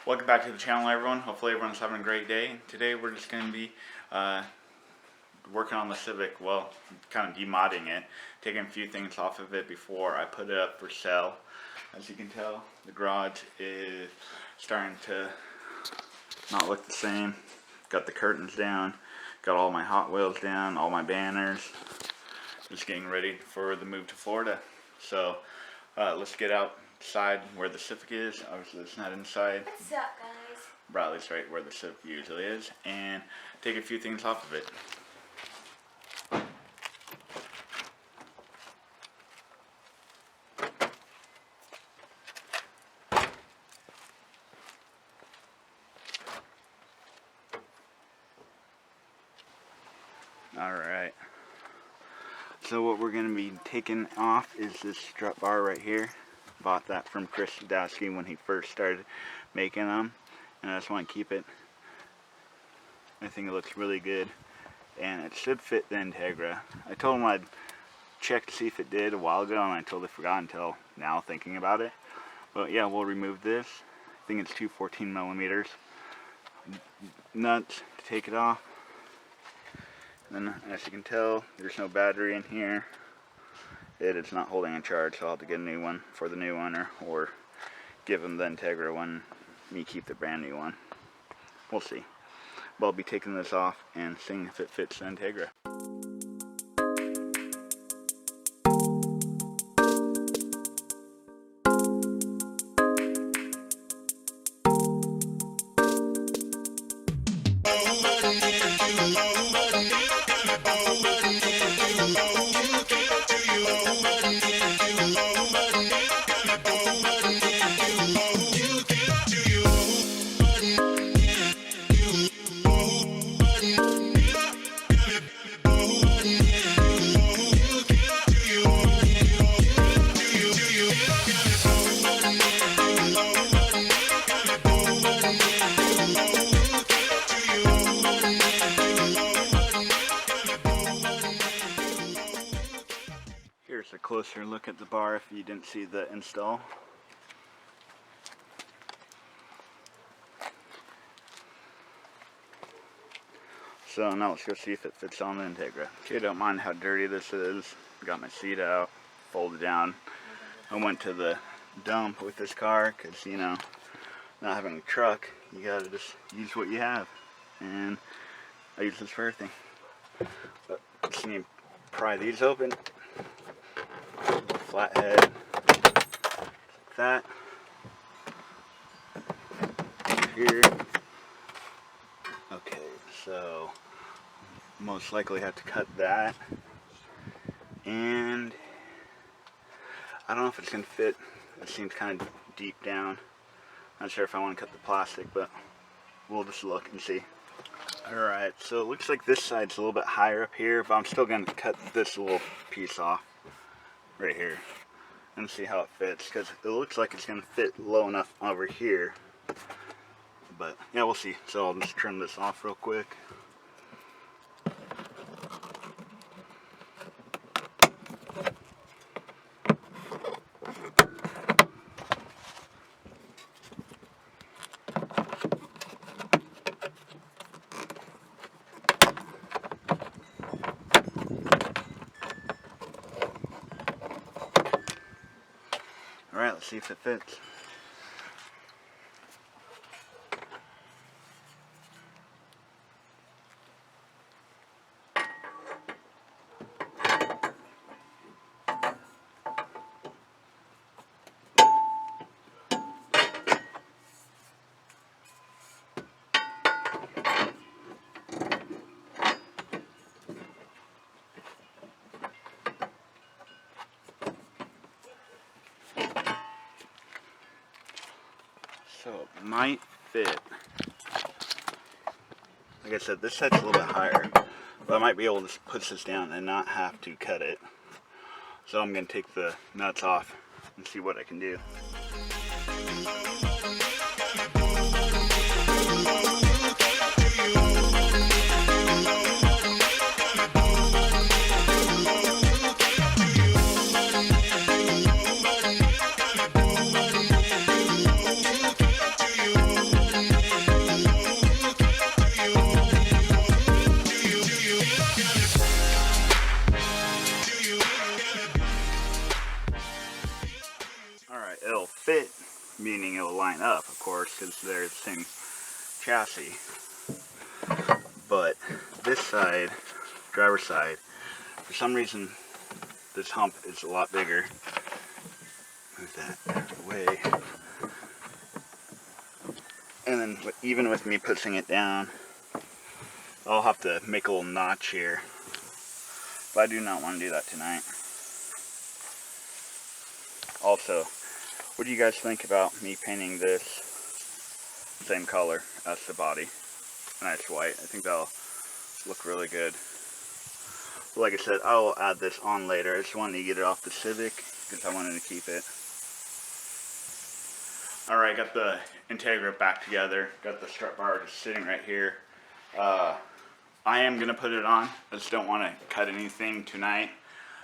Welcome back to the channel, everyone. Hopefully everyone's having a great day. Today we're just going to be working on the Civic, well, kind of demodding it, taking a few things off of it before I put it up for sale. As you can tell, the garage is starting to not look the same. Got the curtains down, got all my Hot Wheels down, all my banners. Just getting ready for the move to Florida. So let's get outside where the Civic is. Obviously it's not inside. What's up, guys? Bradley's right where the Civic usually is, and take a few things off of it. Alright, so what we're going to be taking off is this strut bar right here. Bought that from Chris Sadowski when he first started making them, and I just want to keep it. I think it looks really good, and it should fit the Integra. I told him I'd check to see if it did a while ago, and I totally forgot until now thinking about it. But yeah, we'll remove this. I think it's two 14mm nuts to take it off. And as you can tell, there's no battery in here. It is not holding a charge, so I'll have to get a new one for the new owner, or give him the Integra one, me keep the brand new one. We'll see. But I'll be taking this off and seeing if it fits the Integra. Here's a closer look at the bar if you didn't see the install. So now let's go see if it fits on the Integra. Okay, don't mind how dirty this is. Got my seat out, folded down. I went to the dump with this car because, you know, not having a truck, you gotta just use what you have. And I use this for everything. But just need to pry these open. Flathead, like that. Here. Okay, so most likely have to cut that. And I don't know if it's gonna fit. It seems kind of deep down. Not sure if I want to cut the plastic, but we'll just look and see. Alright, so it looks like this side's a little bit higher up here, but I'm still gonna cut this little piece off right here and see how it fits, because it looks like it's going to fit low enough over here, but yeah, we'll see. So I'll just trim this off real quick. Alright, let's see if it fits. So it might fit. Like I said, this side's a little bit higher, but I might be able to push this down and not have to cut it. So I'm going to take the nuts off and see what I can do. course, because they're the same chassis. But this side, driver's side, for some reason, this hump is a lot bigger. Move that out of the way. And then even with me pushing it down, I'll have to make a little notch here. But I do not want to do that tonight. Also, what do you guys think about me painting this same color as the body? Nice white. I think that'll look really good. Like I said, I will add this on later. I just wanted to get it off the Civic because I wanted to keep it. Alright, got the Integra back together. Got the strut bar just sitting right here. I am going to put it on. I just don't want to cut anything tonight.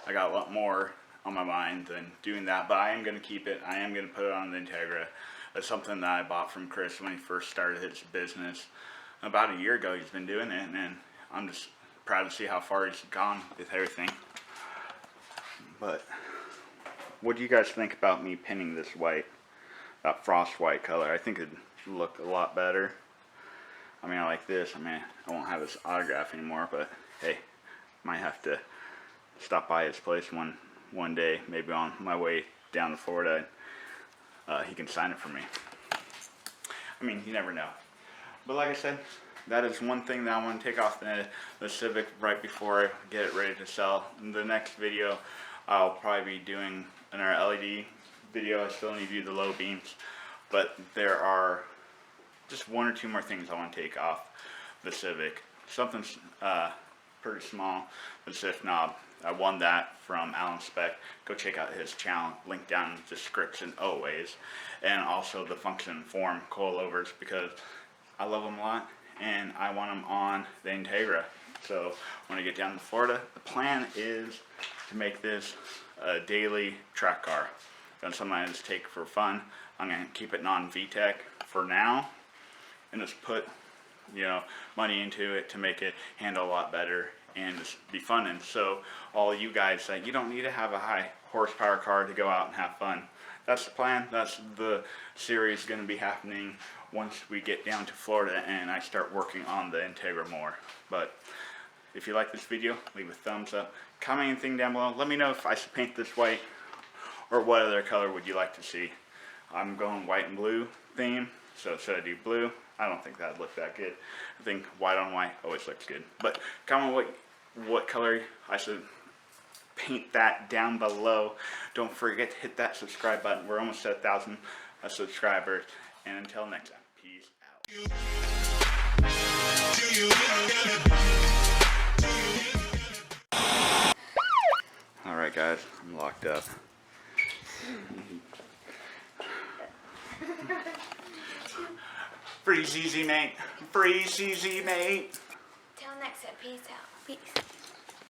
I got a lot more on my mind than doing that, but I am going to keep it. I am going to put it on the Integra. It's something that I bought from Chris when he first started his business. About a year ago he's been doing it, and I'm just proud to see how far he's gone with everything. But what do you guys think about me pinning this white, that frost white color? I think it'd look a lot better. I mean, I like this. I mean, I won't have his autograph anymore, but hey, might have to stop by his place one day, maybe on my way down to Florida. He can sign it for me. I mean, you never know. But like I said, that is one thing that I want to take off the Civic right before I get it ready to sell. In the next video, I'll probably be doing another LED video. I still need to do the low beams, but there are just one or two more things I want to take off the Civic. Something pretty small, the SIF knob. I won that from Alan Speck. Go check out his channel, link down in the description always. And also the function form coilovers, because I love them a lot and I want them on the Integra. So when I get down to Florida, the plan is to make this a daily track car. That's something I just take for fun. I'm going to keep it non-VTEC for now and just put, money into it to make it handle a lot better and just be fun. And so all you guys say, you don't need to have a high horsepower car to go out and have fun. That's the plan. That's the series going to be happening once we get down to Florida and I start working on the Integra more. But if you like this video, leave a thumbs up. Comment anything down below. Let me know if I should paint this white or what other color would you like to see. I'm going white and blue theme, so should I do blue? I don't think that'd look that good. I think white on white always looks good. But comment what color I should paint that down below. Don't forget to hit that subscribe button. We're almost at 1,000 subscribers. And until next time, peace out. Alright guys, I'm locked up. Freeze easy, mate. Freeze easy, mate. Till next time, peace out. Peace.